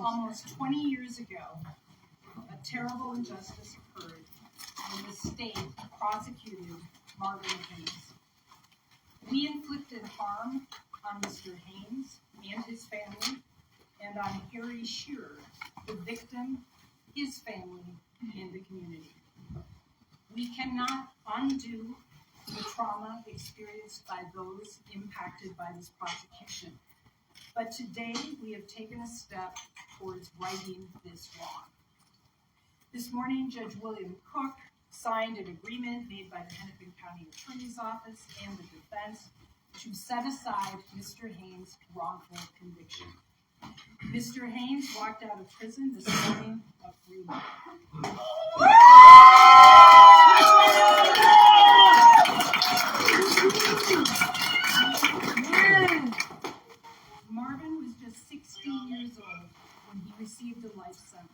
Almost 20 years ago, a terrible injustice occurred when the state prosecuted Marvin Haynes. We inflicted harm on Mr. Haynes and his family, and on Harry Shearer, the victim, his family, and the community. We cannot undo the trauma experienced by those impacted by this prosecution. But today, we have taken a step towards righting this wrong. This morning, Judge William Cook signed an agreement made by the Hennepin County Attorney's Office and the defense to set aside Mr. Haynes' wrongful conviction. Mr. Haynes walked out of prison this morning a free man. Marvin was just 16 years old when he received a life sentence.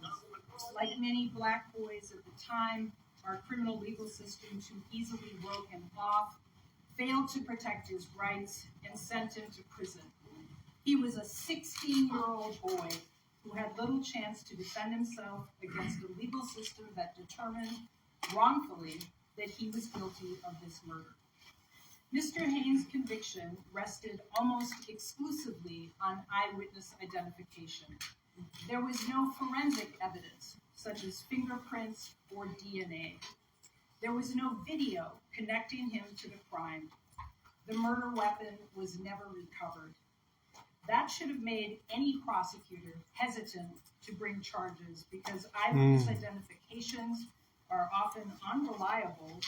Like many black boys at the time, our criminal legal system too easily wrote him off, failed to protect his rights, and sent him to prison. He was a 16-year-old boy who had little chance to defend himself against a legal system that determined wrongfully that he was guilty of this murder. Mr. Haynes' conviction rested almost exclusively on eyewitness identification. There was no forensic evidence, such as fingerprints or DNA. There was no video connecting him to the crime. The murder weapon was never recovered. That should have made any prosecutor hesitant to bring charges because eyewitness identifications are often unreliable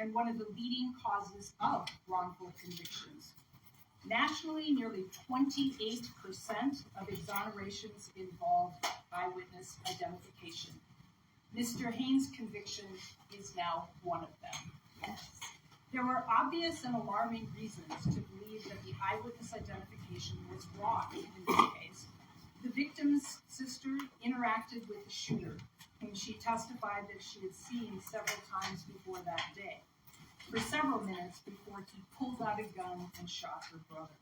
and one of the leading causes of wrongful convictions. Nationally, nearly 28% of exonerations involve eyewitness identification. Mr. Haynes' conviction is now one of them. There were obvious and alarming reasons to believe that the eyewitness identification was wrong in this case. The victim's sister interacted with the shooter, whom she testified that she had seen several times before that day, for several minutes before he pulled out a gun and shot her brother.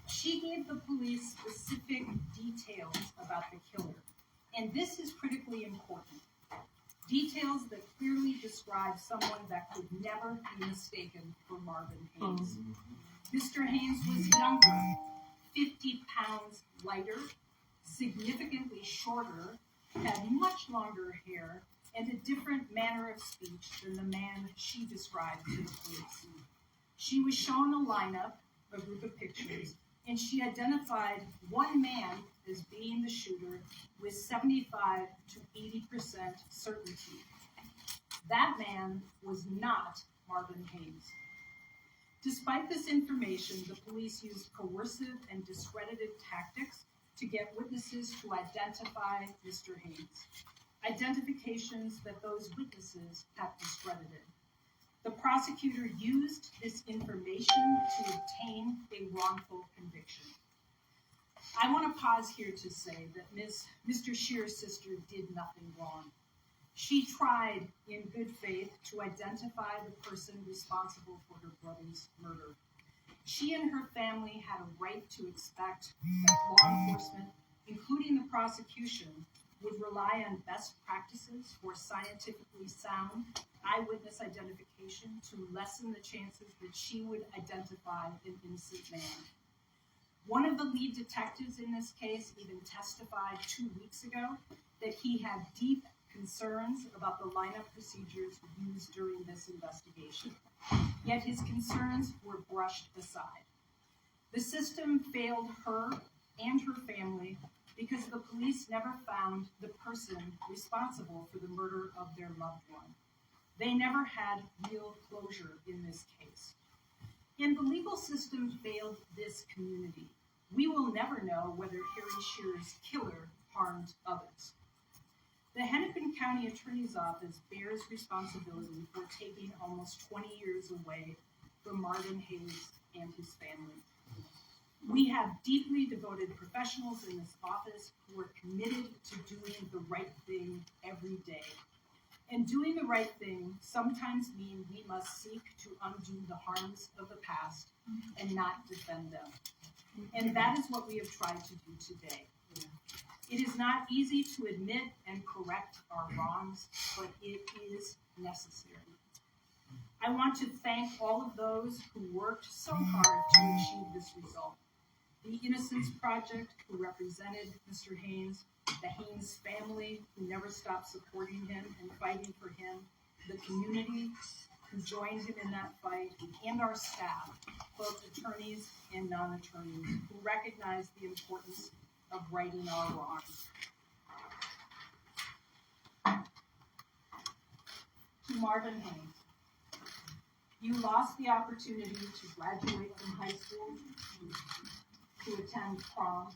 She gave the police specific details about the killer, and this is critically important. Details that clearly describe someone that could never be mistaken for Marvin Haynes. Mr. Haynes was younger, 50 pounds lighter, significantly shorter, had much longer hair, and a different manner of speech than the man she described to the police. She was shown a lineup, a group of pictures, and she identified one man as being the shooter with 75 to 80% certainty. That man was not Marvin Haynes. Despite this information, the police used coercive and discredited tactics to get witnesses to identify Mr. Haynes, identifications that those witnesses have discredited. The prosecutor used this information to obtain a wrongful conviction. I want to pause here to say that Mr. Shearer's sister did nothing wrong. She tried in good faith to identify the person responsible for her brother's murder. She and her family had a right to expect that law enforcement, including the prosecution, would rely on best practices for scientifically sound eyewitness identification to lessen the chances that she would identify an innocent man. One of the lead detectives in this case even testified 2 weeks ago that he had deep concerns about the lineup procedures used during this investigation. Yet his concerns were brushed aside. The system failed her and her family because the police never found the person responsible for the murder of their loved one. They never had real closure in this case. And the legal system failed this community. We will never know whether Harry Shearer's killer harmed others. The Hennepin County Attorney's Office bears responsibility for taking almost 20 years away from Marvin Haynes and his family. We have deeply devoted professionals in this office who are committed to doing the right thing every day. And doing the right thing sometimes means we must seek to undo the harms of the past and not defend them. And that is what we have tried to do today. It is not easy to admit and correct our wrongs, but it is necessary. I want to thank all of those who worked so hard to achieve this result. The Innocence Project, who represented Mr. Haynes, the Haynes family, who never stopped supporting him and fighting for him, the community who joined him in that fight, and our staff, both attorneys and non-attorneys, who recognized the importance of righting our wrongs. To Marvin Haynes, you lost the opportunity to graduate from high school, to attend prom,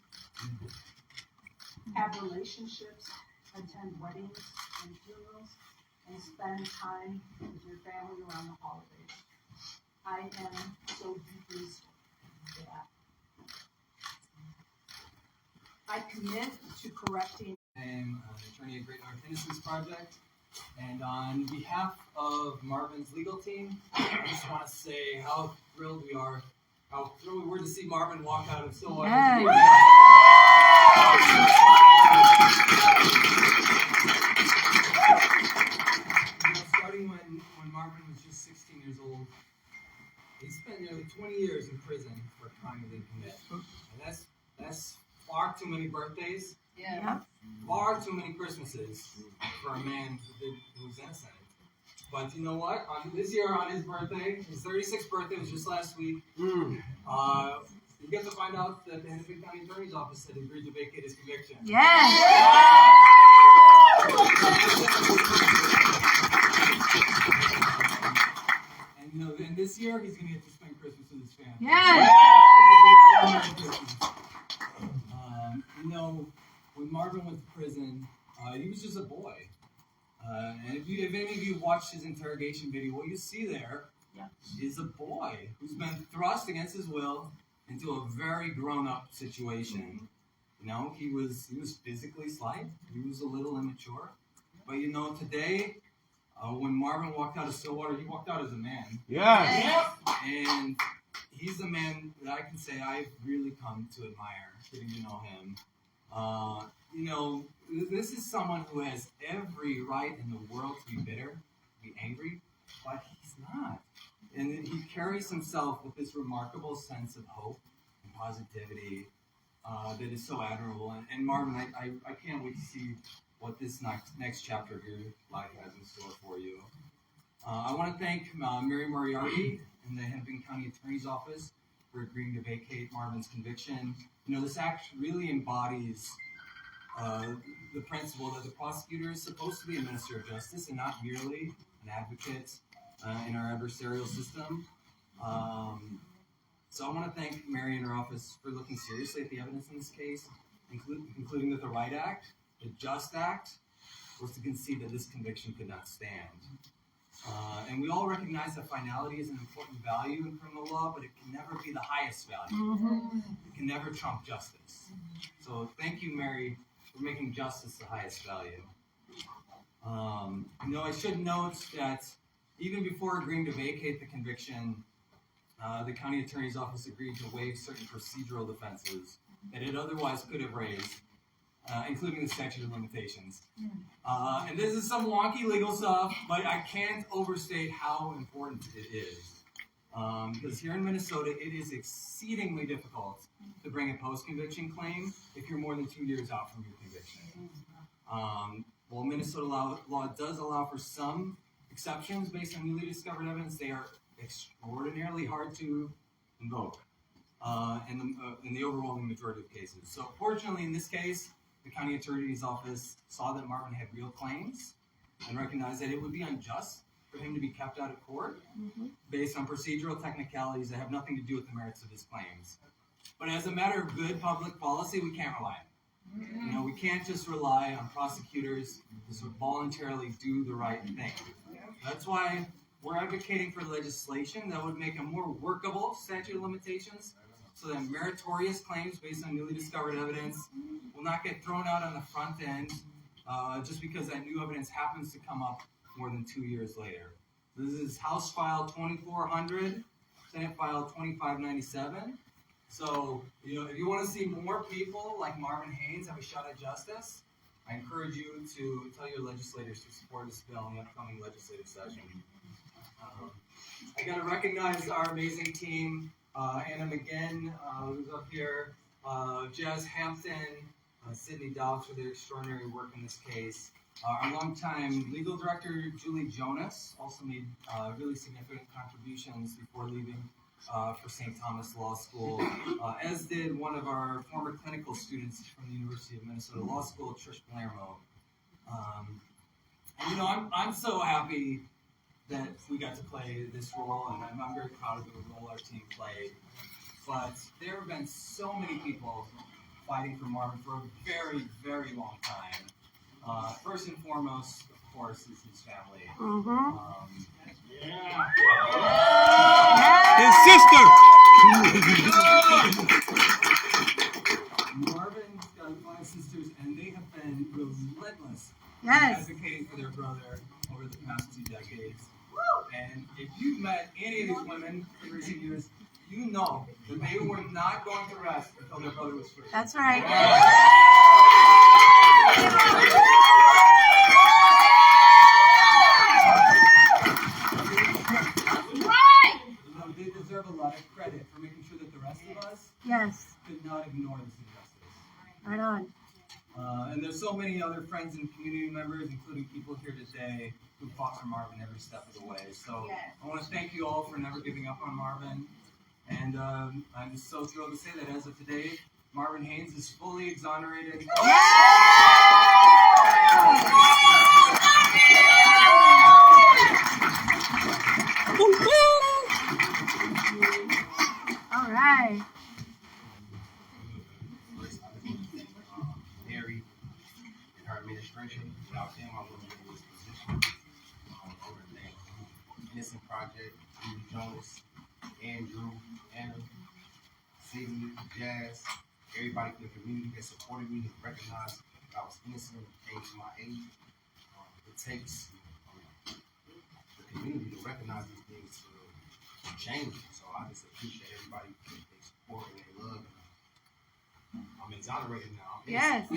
have relationships, attend weddings and funerals, and spend time with your family around the holidays. I am so deeply sorry for that. I commit to correcting. I'm an attorney at Great North Innocence Project, and on behalf of Marvin's legal team, I just want to say how thrilled we were to see Marvin walk out of Stillwater. Starting when Marvin was just 16 years old, he spent nearly 20 years in prison for a crime he didn't commit. And that's far too many birthdays. Yeah. Far too many Christmases for a man who was innocent. But you know what? This year, on his birthday, his 36th birthday was just last week. You get to find out that the Hennepin County Attorney's Office had agreed to vacate his conviction. Yes. And this year, he's going to get to spend Christmas with his family. Yes. When Marvin went to prison, he was just a boy. And if any of you watched his interrogation video, what you see there is a boy who's been thrust against his will into a very grown-up situation. He was physically slight. He was a little immature. But today, when Marvin walked out of Stillwater, he walked out as a man. Yes. And he's a man that I can say I've really come to admire, getting to know him. This is someone who has every right in the world to be bitter, to be angry, but he's not. And he carries himself with this remarkable sense of hope and positivity that is so admirable. And Marvin, I can't wait to see what this next chapter of your life has in store for you. I want to thank Mary Moriarty in the Hennepin County Attorney's Office for agreeing to vacate Marvin's conviction. This act really embodies the principle that the prosecutor is supposed to be a minister of justice and not merely an advocate in our adversarial system. So I want to thank Mary and her office for looking seriously at the evidence in this case, including that the right act, the just act, was to concede that this conviction could not stand. And we all recognize that finality is an important value in criminal law, but it can never be the highest value. It can never trump justice. So thank you, Mary, for making justice the highest value. I should note that even before agreeing to vacate the conviction, the county attorney's office agreed to waive certain procedural defenses that it otherwise could have raised, including the statute of limitations. And this is some wonky legal stuff, but I can't overstate how important it is. Because here in Minnesota, it is exceedingly difficult to bring a post-conviction claim if you're more than 2 years out from your conviction. While Minnesota law does allow for some exceptions based on newly discovered evidence, they are extraordinarily hard to invoke in the overwhelming majority of cases. So fortunately, in this case, the county attorney's office saw that Marvin had real claims and recognized that it would be unjust for him to be kept out of court based on procedural technicalities that have nothing to do with the merits of his claims. But as a matter of good public policy, we can't rely on it. We can't just rely on prosecutors to sort of voluntarily do the right thing. That's why we're advocating for legislation that would make a more workable statute of limitations so that meritorious claims based on newly discovered evidence will not get thrown out on the front end just because that new evidence happens to come up more than 2 years later. This is House File 2400, Senate File 2597. So, if you want to see more people like Marvin Haynes have a shot at justice, I encourage you to tell your legislators to support this bill in the upcoming legislative session. I got to recognize our amazing team, Anna McGinn, who's up here, Jazz Hampton, Sydney Dobbs for their extraordinary work in this case. Our longtime legal director, Julie Jonas, also made really significant contributions before leaving for St. Thomas Law School, as did one of our former clinical students from the University of Minnesota Law School, Trish Palermo. And I'm so happy that we got to play this role, and I'm very proud of the role our team played. But there have been so many people fighting for Marvin for a very, very long time. First and foremost, of course, is his family. His sister! Marvin's got 5 sisters, and they have been relentless in Yes. advocating for their brother over the past 2 decades. And if you've met any of these women in recent years, you know that they were not going to rest until their brother was free. That's right. They deserve a lot of credit for making sure that the rest of us Yes. could not ignore this injustice. Right on. And there's so many other friends and community members, including people here today, who fought for Marvin every step of the way. So I want to thank you all for never giving up on Marvin. And I'm just so thrilled to say that as of today, Marvin Haynes is fully exonerated. All right. Mary and her administration, without them, I wouldn't be in this position. Over the Innocent Project, Julie Jonas, Andrew, Anna, Sydney, Jazz, everybody in the community that supported me, that recognized that I was innocent and came to my aid. It takes the community to recognize these things to change. So I just appreciate everybody for their support and their love. I'm exonerated now. Yes.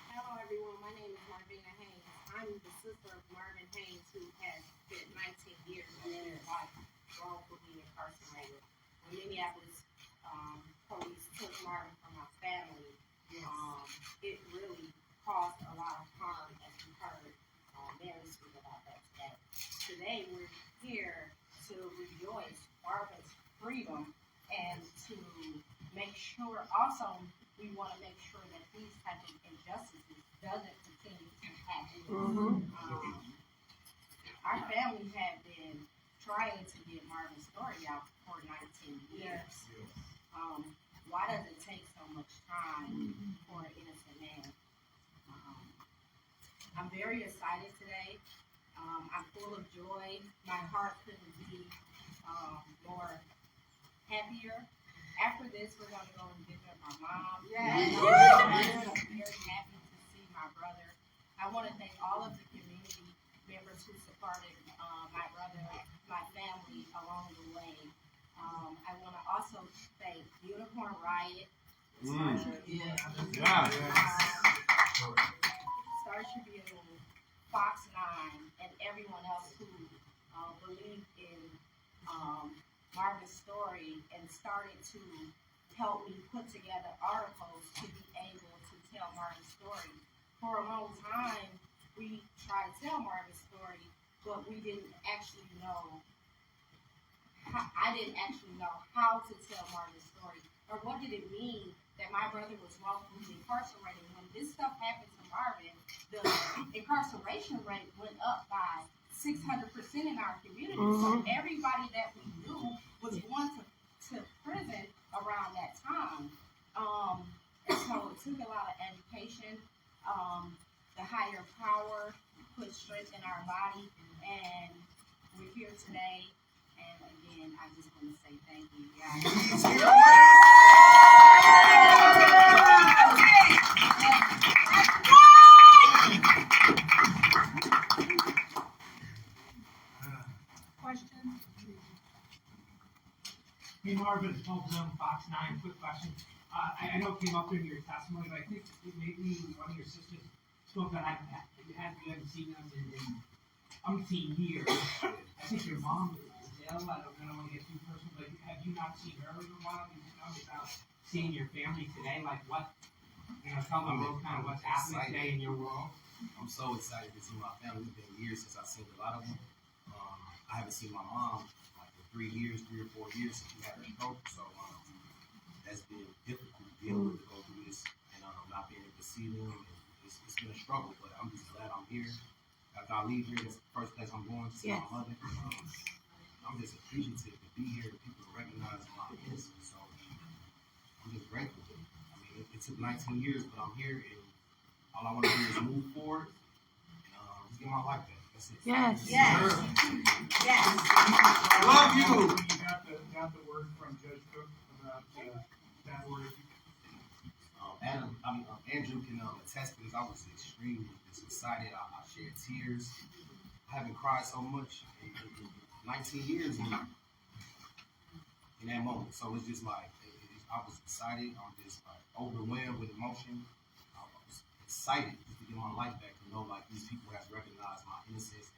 Hello, everyone. My name is Marvin Haynes. I'm the sister of Marvin Haynes, who has spent 19 years of his life wrongfully incarcerated. When Minneapolis police took Marvin from my family, it really caused a lot of harm, as we heard Mary speak about that today. Today, we're here to rejoice Marvin's freedom and to make sure, also, we want to make sure that these type of injustices doesn't continue to happen. Our family had been trying to get Marvin's story out for 19 years. Why does it take so much time for an innocent man? I'm very excited today. I'm full of joy. My heart couldn't be more happier. After this, we're going to go and visit my mom. I'm very happy to see my brother. I want to thank all of the community members who supported my brother, my family along the way. I want to also thank Unicorn Riot, Star Tribune, Fox 9, and everyone else who believed in Marvin's story and started to help me put together articles to be able to tell Marvin's story. For a long time, we tried to tell Marvin's story, but we didn't actually know. I didn't actually know how to tell Marvin's story, or what did it mean that my brother was wrongfully incarcerated. When this stuff happened to Marvin, the incarceration rate went up by 600% in our community. So everybody that we knew was going to prison around that time. And so it took a lot of education. the higher power put strength in our body, and we're here today. And again, I just want to say thank you, Question? Hey Marvin, Paul Bloom, Fox 9, quick question. I know it came up in your testimony, but I think maybe one of your sisters spoke that you hadn't seen them in umpteen years. I think your mom is ill. I don't want to get too personal, but have you not seen her in a while? You know, without seeing your family today, like what, tell them kind of what's happening today in your world. I'm so excited to see my family. It's been years since I've seen a lot of them. I haven't seen my mom like for 3 or 4 years since she had her stroke. So that's been difficult dealing with to go through this and not being able to see them. It's been a struggle, but I'm just glad I'm here. After I leave here, that's the first place I'm going to see my mother. I'm just appreciative to be here and people recognize my innocence. So I'm just grateful. I mean, it took 19 years, but I'm here, and all I want to do is move forward and just get my life back. That's it. Yes. Yes. Love you. You got the word from Judge Cook about that word. Andrew can attest to this. I was extremely excited. I shed tears. I haven't cried so much in 19 years in that moment. So it's just like, I was excited. I'm just like overwhelmed with emotion. I was excited just to get my life back, to know like these people have recognized my innocence.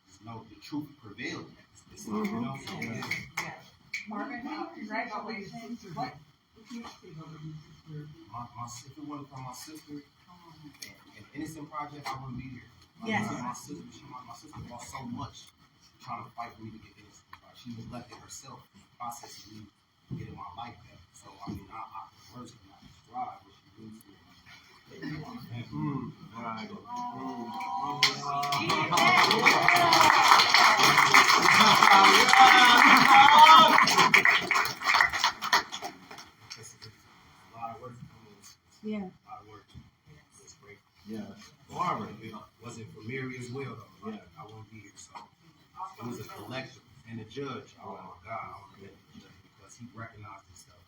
Just know the truth prevailed at this you know? So, Marvin, congratulations. What? If it wasn't for my sister and Innocent Project, I wouldn't be here. Yes. My sister lost so much trying to fight for me to get innocent. Like, she neglected herself in the process of me getting my life back. So I mean, I words cannot describe what she means to me. Right. It's a lot of work for me. Yeah. A lot of work. It's great. Yeah. Marvin, if it wasn't for Mary as well, though, like, I wouldn't be here. So it was a collective. And the judge, oh my God, I want to thank the judge because he recognized this stuff.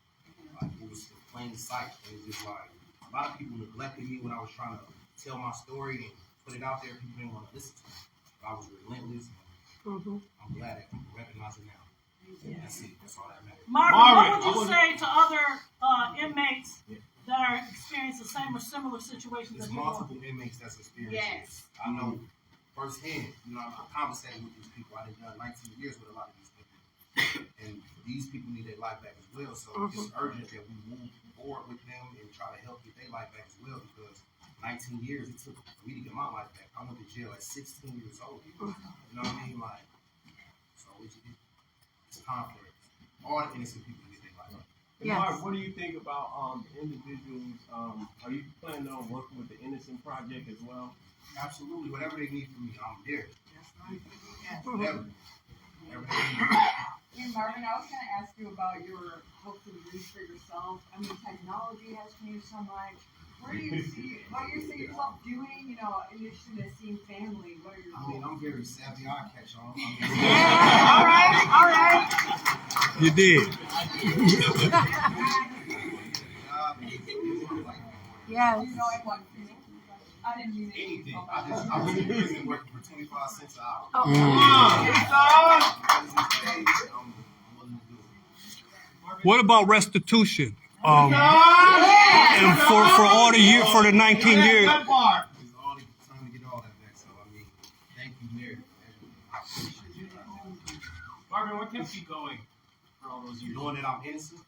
Like, it was in plain sight. It was just like, a lot of people neglected me when I was trying to tell my story and put it out there. People didn't want to listen to me. But I was relentless. And I'm glad that people recognize it now. That's it. That's all that matters. Marvin, what would you say to other inmates that are experiencing the same or similar situations There's that you're multiple inmates that's experiencing this. I know firsthand. I conversated with these people. I've done 19 years with a lot of these people. And these people need their life back as well. So it's urgent that we move forward with them and try to help get their life back as well, because 19 years it took for me to get my life back. I went to jail at 16 years old. You know what I mean? Like, so it's time for all the innocent people to get their life back. Yes. Mark, what do you think about individuals? Are you planning on working with the Innocent Project as well? Absolutely. Whatever they need from me, I'm there. Yes. Whatever they need. And Marvin, I was going to ask you about your hopefully reach for yourself. I mean, technology has changed so much. What do you see yourself doing? In addition to seeing family, what are your I mean, goals? I'm very savvy. I'll catch on. All right. You did. Yes. You know, I want to. I didn't mean Anything. anything. I was in prison working for 25 cents an hour. Oh. I'm willing to do it. What about restitution? And for all the year, for the 19 years. It's all trying to get all that back. So I mean, thank you, Mary. I appreciate you. Marvin, what kept you going for all those years? Knowing that I'm innocent.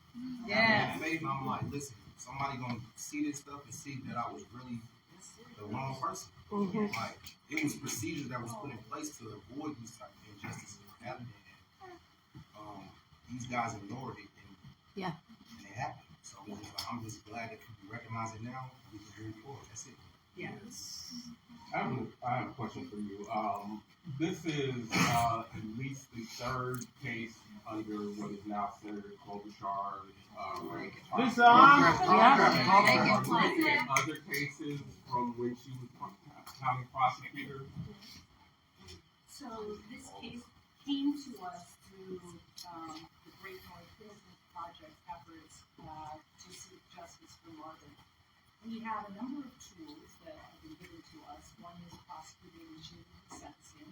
Yes. I'm like, listen, somebody gonna see this stuff and see that I was really the wrong person. Like, it was procedures that was put in place to avoid these type of injustices from happening. And these guys ignored it, and it happened. So I'm just glad that people recognize it now. We can move forward. That's it. Yes. I have a question for you. This is at least the third case under what is now Senator Klobuchar. Listen, Other cases from when she was county prosecutor. So this case came to us through the Great North Innocence Project efforts to seek justice for Marvin. We have a number of tools that have been given to us. One is prosecuting and sentencing,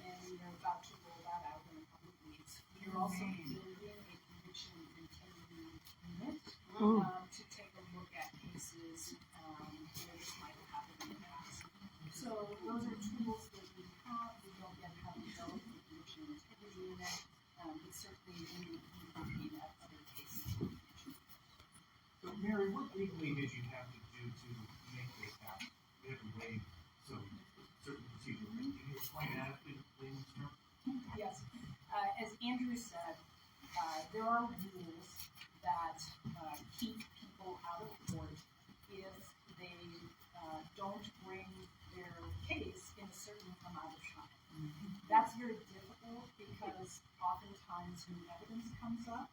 and we are about to roll that out in a couple of weeks. We are also building a conviction integrity unit to take a look at cases where this might have happened in the past. So those are tools that we have. We don't yet have developed the conviction integrity unit, but certainly we will be looking at other cases in the future. So, Mary, what legally did you have to do to make this happen? You had to waive some certain procedure. Can you explain that, please? Yes. As Andrew said, there are rules that keep people out of court if they don't bring their case in a certain amount of time. That's very difficult because oftentimes new evidence comes up.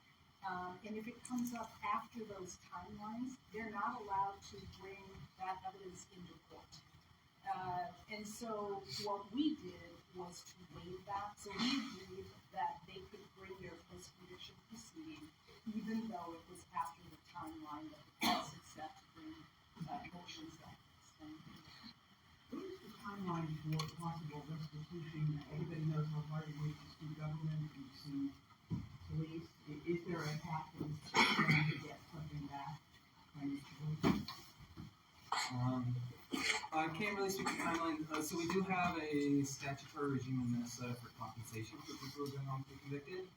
And if it comes up after those timelines, they're not allowed to bring that evidence into court. And so what we did was to waive that. So we agreed that they could bring their post-conviction proceeding, even though it was after the timeline that the court had set to bring motions like this. What is the timeline for possible restitution? Everybody knows how hard it is to sue government and sue police. Is there a path for this to get something back financially? I can't really speak to timeline. So we do have a statutory regime in Minnesota for compensation for people who have been wrongfully convicted.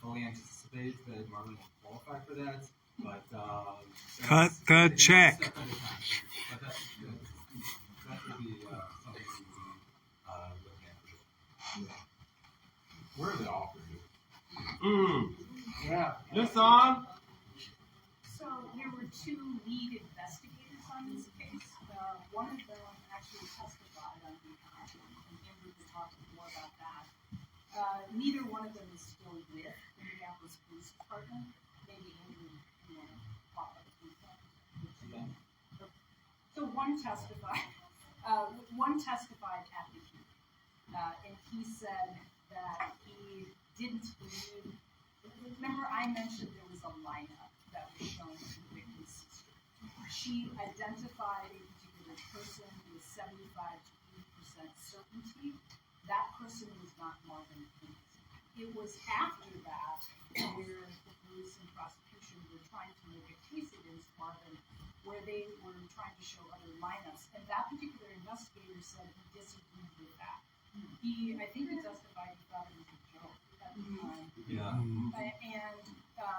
Fully anticipate that Marvin will qualify for that, but Cut the check. That would be something we would look at. Where are the offers? Yeah. Listen. So there were two lead investigators on this case. One of them actually testified on behalf, and Andrew will talk more about that. Neither one of them is still with the Minneapolis Police Department. Maybe Andrew, you want to talk about that? So one testified. One testified at the hearing, and he said that he didn't believe. Remember, I mentioned there was a lineup that was shown to the victim's sister. She identified a particular person with 75 to 80% certainty. That person was not Marvin Haynes. It was after that where the police and prosecution were trying to make a case against Marvin, where they were trying to show other lineups, and that particular investigator said he disagreed with that. I think he testified he thought it was a joke at the time. Yeah.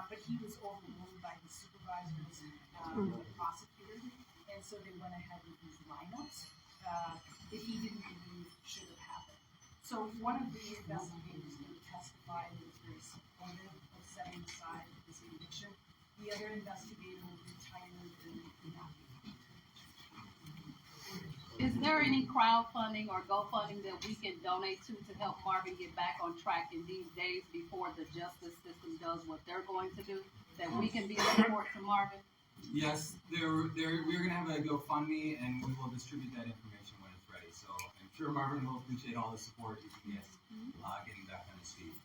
But he was overruled by his supervisors, the prosecutor, and so they went ahead with these lineups that he didn't believe should have happened. So one of the investigators who testified was very supportive of setting aside this conviction. The other investigator retired and did not be. Is there any crowdfunding or GoFunding that we can donate to help Marvin get back on track in these days before the justice system does what they're going to do, that we can be a support to Marvin? Yes, we're going to have a GoFundMe, and we will distribute that information when it's ready. So I'm sure Marvin will appreciate all the support he can get getting back on his feet.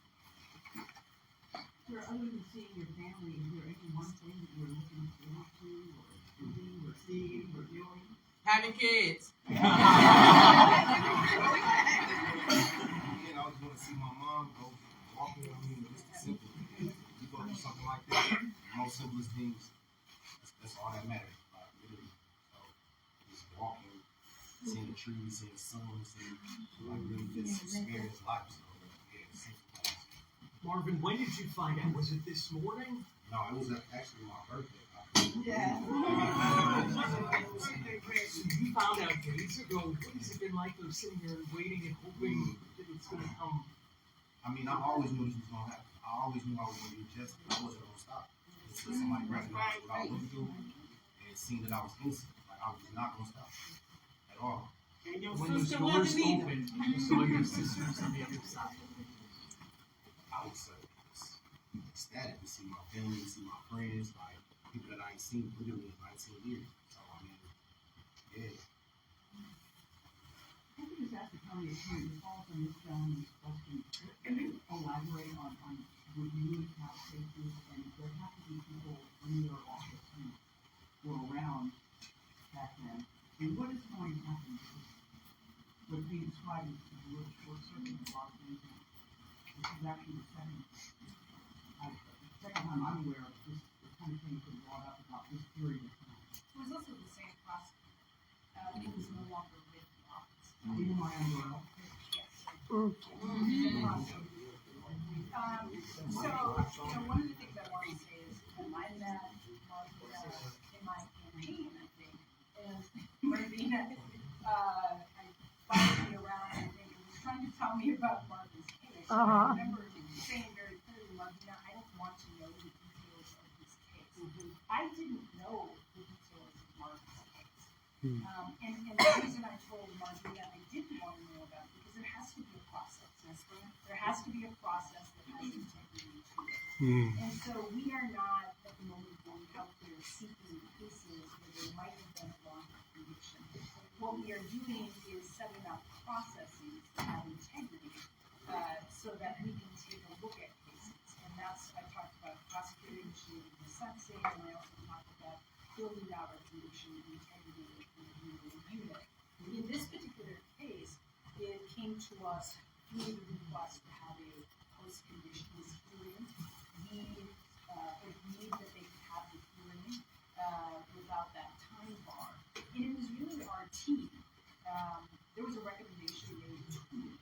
Sir, other than seeing your family, is there any one thing that you're looking forward to, or doing, or seeing, or doing? Having kids. Again, I just want to see my mom go walking. I mean, just simple. You go through something like that, the most simplest things, that's all that matters. Literally. So, just walking, seeing the trees, seeing the sun, seeing, really just experience life. So, yeah, simple things. Marvin, when did you find out? Was it this morning? No, it was actually my birthday. Yeah. You found out days ago. What has it been like, though, sitting here and waiting and hoping that it's going to come? I mean, I always knew this was going to happen. I always knew I was going to get justice. I wasn't going to stop. Until somebody recognized what I was doing and seen that I was innocent. Like, I was not going to stop at all. And your when the doors opened, you saw your sisters on the other side. I would say ecstatic to see my family, to see my friends, like people that I ain't seen literally in 19 years. So I mean, yeah. I think it's asked the county attorney to follow up on this gentleman's question. Can you elaborate on reviewing cap cases, and there have to be people in your office who were around back then. And what is going to happen? What's being described as a real short circuit of a lot of things. This is actually the second time I'm aware of this kind of thing being brought up about this period of time. It was also the same prosecutor. He was no longer with the office. Even my umbrella. Yes. So, one of the things I want to say is, I met Marvin in my campaign, I think, and Marvina, I followed me around, I think, and was trying to tell me about Marvin's case. I remember saying very clearly, Marvina, I don't want to know the details of this case. I didn't know the details of Marvin's case. And the reason I told Marvina I didn't want to know about it, because there has to be a process. There has to be a process that has integrity to it. And so we are not, at the moment, going out there seeking cases where there might have been a wrongful conviction. What we are doing is setting up processes that have integrity so that we can take a look at cases. And that's, I talked about prosecutor-initiated sentencing, and I also talked about building out our conviction integrity unit. In this particular case, it came to us through the request to have a post-conditions hearing. We agreed that they could have the hearing without that time bar. And it was really our team. There was a recommendation made to me.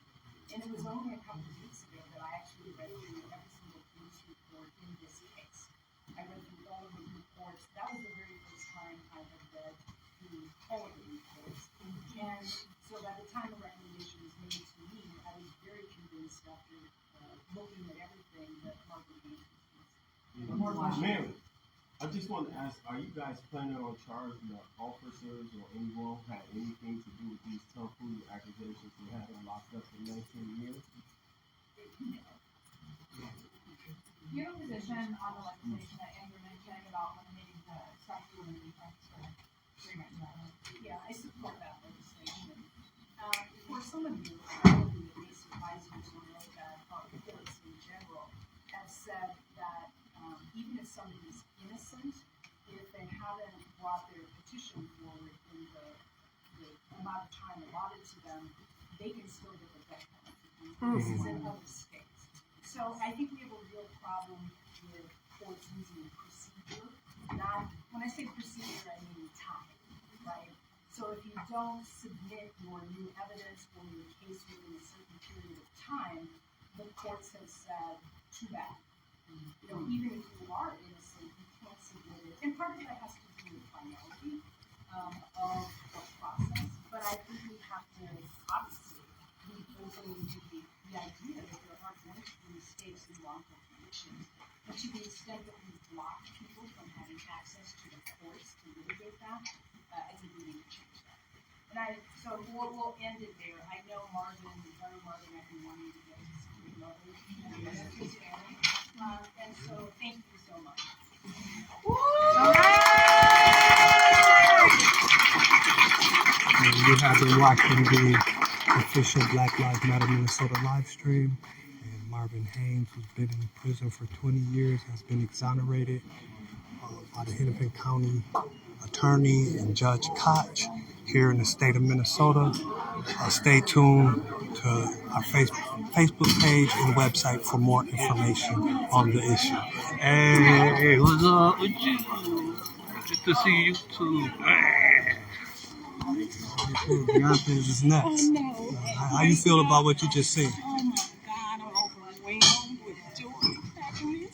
And it was only a couple of weeks ago that I actually read through every single police report in this case. I read through all of the reports. That was the very first time I had read through all of the reports. And so by the time the recommendation was made to me, I was very convinced after looking at everything that Marvin Haynes was. Mary, I just want to ask, are you guys planning on charging the officers or anyone who had anything to do with these tomfoolery accusations they had them locked up for 19 years? You have a position on the legislation that Andrew mentioned about eliminating the statute of limitations for agreement. Yeah, I support that legislation. For some of you, probably at least advisors who know that courts in general have said that even if somebody is innocent, if they haven't brought their petition forward in the amount of time allotted to them, they can still get the death penalty. This is in other states. So I think we have a real problem with courts using procedure. Not, when I say procedure, I mean time, right? So if you don't submit your new evidence or your case within a certain period of time, the courts have said, too bad. Even if you are innocent, you can't submit it. And part of that has to do with finality of the process. But I think we have to obviously be open to the idea that there are going to be mistakes in wrongful convictions. But to the extent that we block people from having access to the courts to litigate that, I think we need to change that. And so we'll end it there. I know Marvin, I've been wanting to get to see his mother and his family. And so thank you so much. And you have been watching the official Black Lives Matter Minnesota live stream. And Marvin Haynes, who's been in prison for 20 years, has been exonerated by the Hennepin County Attorney and Judge Koch here in the state of Minnesota. Stay tuned to our Facebook page and website for more information on the issue. Hey, what's up with you? Good to see you too. Deontay is next. Oh, no. How you feel about what you just seen? Oh my God, I'm overwhelmed with joy and happiness.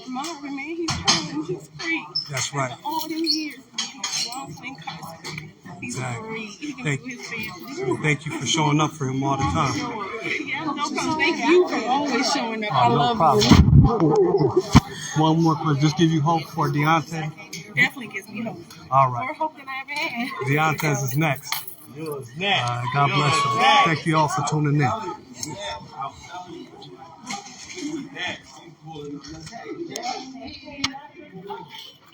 Marvin, man, he's home, he's free. That's right. After all these years, he's wrongfully incarcerated. He's free. He can be with his family. Thank you for showing up for him all the time. Yeah, no problem. Thank you for always showing up. I No love problem. One more question. Just give you hope for Deontay. Definitely gives me hope. All right. More hope than I ever had. Deontay's is next. Yours next. God bless you. Thank you all for tuning in. Next. pulling up. Let's say, yeah.